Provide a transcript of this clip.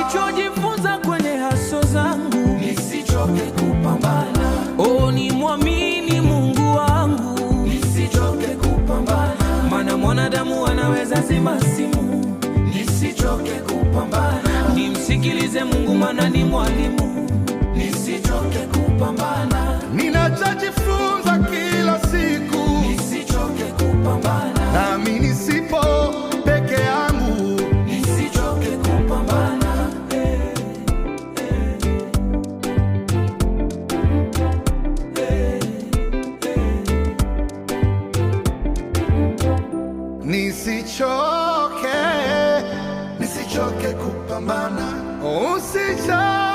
nilichojifunza kwenye haso zangu, nisichoke kupambana. Oh, ni mwamini Mungu wangu, nisichoke kupambana. maana mwanadamu anaweza zima simu. Nisichoke kupambana. Nimsikilize Mungu maana ni mwalimu. Nisichoke kupambana. Ninachojifunza kila siku, nisichoke kupambana. nami nisipo peke yangu, nisichoke kupambana. nisichoke Nisichoke kupambana. usichoke.